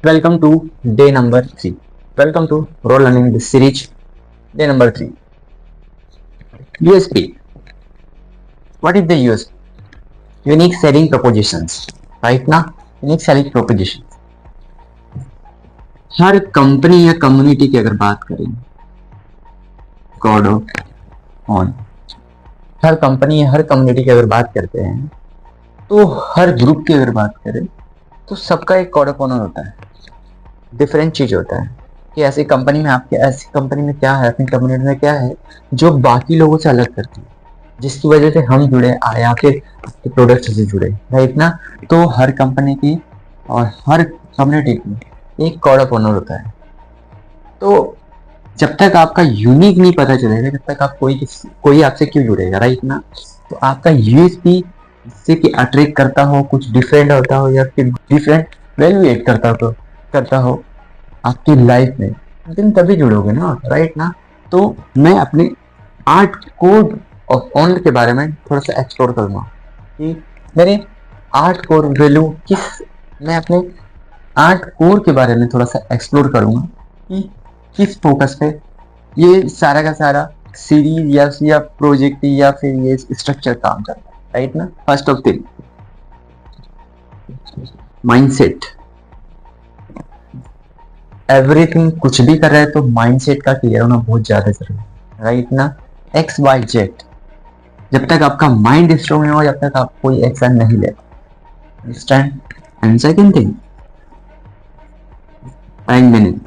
Welcome to day number 3. Welcome to Role Learning this series, day number 3. USP. What is the USP? Unique selling propositions. Right now, unique selling propositions. Her company या community की अगर बात करें, God on, her company या हर community की अगर बात करते हैं, तो हर ग्रुप की अगर बात करें तो सबका एक कोड ऑफ ऑनर होता है। डिफरेंट चीज होता है कि ऐसी कंपनी में आपके ऐसी कंपनी में क्या है, अपनी कम्युनिटी में क्या है जो बाकी लोगों से अलग करती है, जिसकी वजह से हम जुड़े या फिर आपके प्रोडक्ट से जुड़े, राइट ना। तो हर कंपनी की और हर कम्युनिटी की एक कोड ऑफ ऑनर होता है। तो जब तक आपका यूनिक नहीं पता चलेगा, जब तक आप कोई आपसे क्यों जुड़ेगा, राइट ना। तो आपका यूएसपी जिससे कि अट्रैक्ट करता हो, कुछ डिफरेंट होता हो या फिर डिफरेंट वैल्यू एड करता हो आपकी लाइफ में, दिन तभी जुड़ोगे ना, राइट ना। तो मैं अपने 8 कोड ऑफ ऑनर के बारे में थोड़ा सा एक्सप्लोर करूंगा कि मेरे 8 कोर वैल्यू मैं अपने 8 कोर के बारे में थोड़ा सा एक्सप्लोर करूंगा कि किस फोकस पे ये सारा का सारा सीरीज या प्रोजेक्ट या फिर ये स्ट्रक्चर काम करता है, राइट ना। First of thing, mindset. Everything, कुछ भी कर रहे हैं तो माइंडसेट का क्लियर होना बहुत ज्यादा जरूरी है, राइट ना। XYZ, जब तक आपका माइंड स्ट्रांग नहीं हो, जब तक आप कोई एक्शन नहीं लेते, understand. And second thing, time management.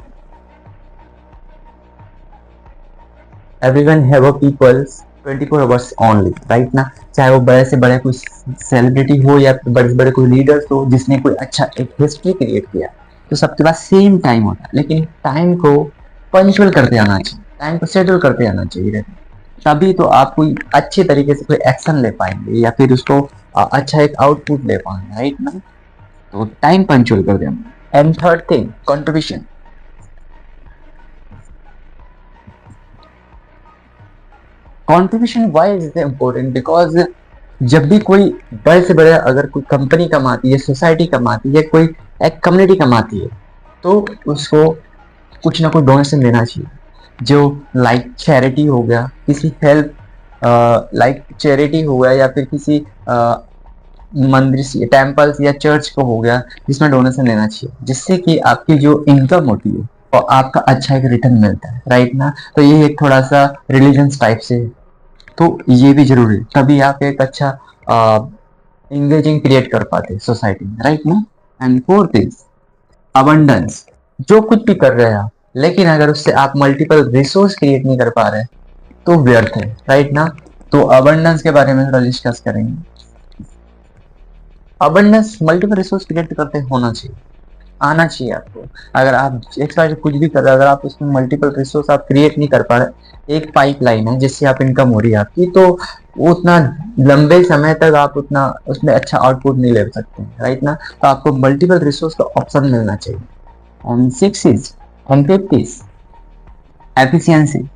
Everyone have a people's 24 hours only, right ना। चाहे वो बड़े से बड़े कोई सेलिब्रिटी हो या बड़े से बड़े कोई लीडर्स हो जिसने कोई अच्छा एक हिस्ट्री क्रिएट किया, तो सबके पास सेम टाइम होता है, लेकिन टाइम को पंक्चुअल करते आना चाहिए, टाइम को शेड्यूल करते आना चाहिए, तभी तो आप कोई अच्छे तरीके से कोई एक्शन ले पाएंगे या फिर उसको अच्छा एक आउटपुट ले पाएंगे, राइट ना। तो टाइम पंक्चुअल कर देना। And third thing, contribution. Contribution why is it important? Because जब भी कोई बड़े से बड़े अगर कोई कंपनी कमाती है, सोसाइटी कमाती है, कोई एक कम्युनिटी कमाती है, तो उसको कुछ ना कुछ डोनेशन देना चाहिए, जो लाइक चैरिटी हो गया, किसी हेल्प लाइक चैरिटी हो गया, या फिर किसी मंदिर टेम्पल्स या चर्च को हो गया, जिसमें डोनेशन लेना चाहिए, जिससे कि आपकी जो इनकम होती है और आपका अच्छा एक रिटर्न मिलता है, राइट ना। तो ये एक थोड़ा सा रिलीजन्स टाइप से, तो ये भी जरूरी है, तभी आप एक अच्छा इंगेजिंग क्रिएट कर पाते सोसाइटी में, राइट ना। And fourth is abundance. जो कुछ भी कर रहे हैं आप, लेकिन अगर उससे आप मल्टीपल रिसोर्स क्रिएट नहीं कर पा रहे तो व्यर्थ है, राइट ना। तो अबंडेंस के बारे में थोड़ा डिस्कस करेंगे। अबंडेंस मल्टीपल रिसोर्स क्रिएट करते होना चाहिए, आना चाहिए आपको। अगर आप एक साइड कुछ भी कर रहे हैं, अगर आप उसमें मल्टीपल रिसोर्स आप क्रिएट नहीं कर पा रहे, एक पाइपलाइन है जिससे आप इनकम हो रही है आपकी, तो उतना लंबे समय तक आप उतना उसमें अच्छा आउटपुट नहीं ले सकते, राइट ना। तो आपको मल्टीपल रिसोर्स का ऑप्शन मिलना चाहिए। And six is and fifth is efficiency.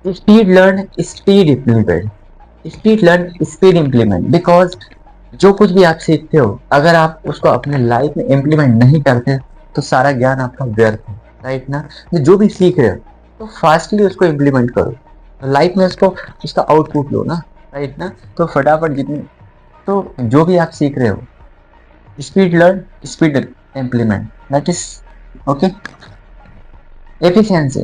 Speed learn, speed implement, speed learn speed implement. Because जो कुछ भी आप सीखते हो, अगर आप उसको अपने लाइफ में इम्प्लीमेंट नहीं करते तो सारा ज्ञान आपका व्यर्थ है, राइट ना। जो भी सीख रहे हो तो फास्टली उसको इम्प्लीमेंट करो, लाइफ में उसको उसका आउटपुट लो ना, राइट ना। तो फटाफट जितनी, तो जो भी आप सीख रहे हो, speed learn speed implement, that is okay. Efficiency,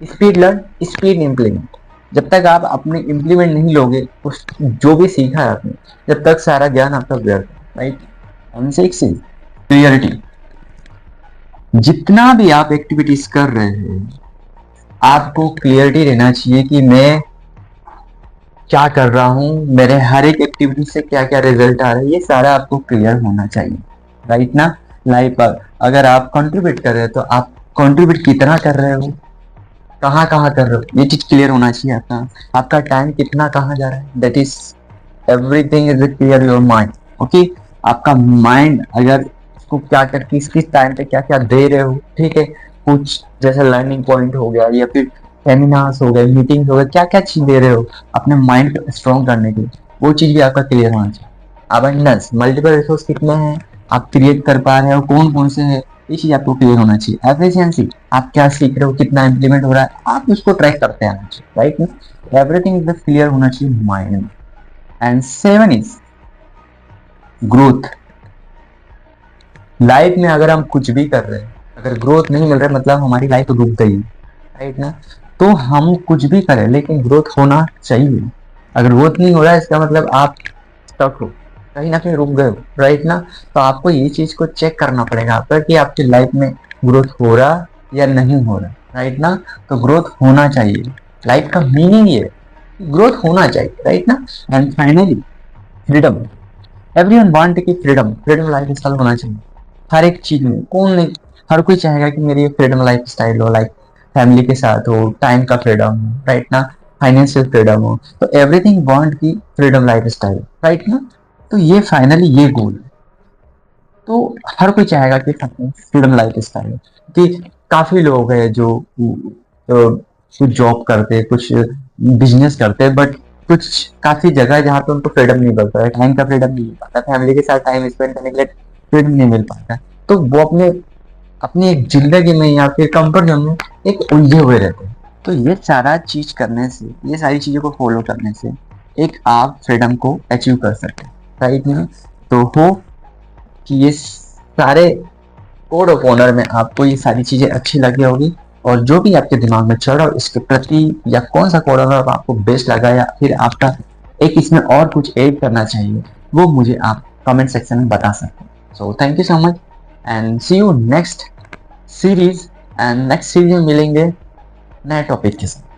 speed learn speed implement. जब तक आप अपने इम्प्लीमेंट नहीं लोगे उस जो भी सीखा है आपने, जब तक सारा ज्ञान आपका व्यर्थ है, right. And six is clarity. जितना भी आप एक्टिविटीज कर रहे हैं, आपको क्लियरिटी रहना चाहिए कि मैं क्या कर रहा हूँ, मेरे हर एक एक्टिविटी से क्या क्या रिजल्ट आ रहा है, ये सारा आपको क्लियर होना चाहिए, राइट ना। लाइफ अगर आप कंट्रीब्यूट कर रहे हो तो आप कंट्रीब्यूट कितना कर रहे हो, कहाँ कहाँ कर रहे हो, ये चीज क्लियर होना चाहिए। आपका टाइम कितना कहाँ जा रहा है, that is everything is clear your mind, okay. आपका माइंड अगर उसको क्या क्या किस किस टाइम पे क्या क्या दे रहे हो, ठीक है। कुछ जैसे लर्निंग पॉइंट हो गया या फिर सेमिनार्स हो गए, मीटिंग्स हो गए, क्या क्या चीज दे रहे हो अपने माइंड को स्ट्रॉन्ग करने के लिए, वो चीज भी आपका क्लियर होना चाहिए। अबंडेंस, मल्टीपल रिसोर्स कितने हैं आप क्रिएट कर पा रहे हो, कौन कौन से है, ये चीज आपको क्लियर होना चाहिए। एफिशिएंसी, आप क्या सीख रहे हो, कितना इंप्लीमेंट हो रहा है, आप उसको ट्रैक करते आना चाहिए, राइट। एवरीथिंग इज क्लियर होना चाहिए mind. And 7 is growth. Life में अगर हम कुछ भी कर रहे हैं, अगर ग्रोथ नहीं मिल रहा है मतलब हमारी लाइफ रुक गई, राइट ना। तो हम कुछ भी करें लेकिन ग्रोथ होना चाहिए। अगर ग्रोथ नहीं हो रहा है इसका मतलब आप स्टक हो, कहीं ना कहीं रुक गए हो, राइट ना। तो आपको ये चीज को चेक करना पड़ेगा आपका कि आपकी लाइफ में ग्रोथ हो रहा या नहीं हो रहा, राइट ना। तो ग्रोथ होना चाहिए, लाइफ का मीनिंग ये ग्रोथ होना चाहिए, राइट ना। And finally freedom. Everyone want की फ्रीडम, फ्रीडम लाइफ स्टाइल होना चाहिए हर एक चीज में। कौन नहीं, हर कोई चाहेगा कि मेरी फ्रीडम लाइफ स्टाइल हो, लाइक फैमिली के साथ हो, टाइम का फ्रीडम हो, राइट ना, फाइनेंशियल फ्रीडम हो। तो एवरीथिंग वांट की फ्रीडम लाइफ स्टाइल, राइट ना। तो ये फाइनली ये गोल है। तो हर कोई चाहेगा कि फ्रीडम लाइफ स्टाइल, कि काफी लोग हैं जो कुछ जॉब करते, कुछ बिजनेस करते, बट कुछ काफी जगह है जहाँ पे उनको फ्रीडम नहीं मिलता है, टाइम का फ्रीडम नहीं मिल पाता, फैमिली के साथ टाइम स्पेंड करने के लिए फ्रीडम नहीं मिल पाता। तो वो अपने अपनी एक जिंदगी में या फिर कंफर्ट जोन में एक उलझे हुए रहते हैं। तो ये सारा चीज करने से, ये सारी चीजों को फॉलो करने से एक आप फ्रीडम को अचीव कर सकते हैं, राइट ना। तो हो कि ये सारे कोड ऑफ ऑनर में आपको ये सारी चीजें अच्छी लगी होगी, और जो भी आपके दिमाग में चल रहा हो इसके प्रति, या कौन सा कोड ऑफ ऑनर आपको बेस्ट लगा, या फिर आपका एक इसमें और कुछ ऐड करना चाहिए, वो मुझे आप कमेंट सेक्शन में बता सकते हैं। So thank you so much and see you next series. And next series में मिलेंगे नए टॉपिक के साथ।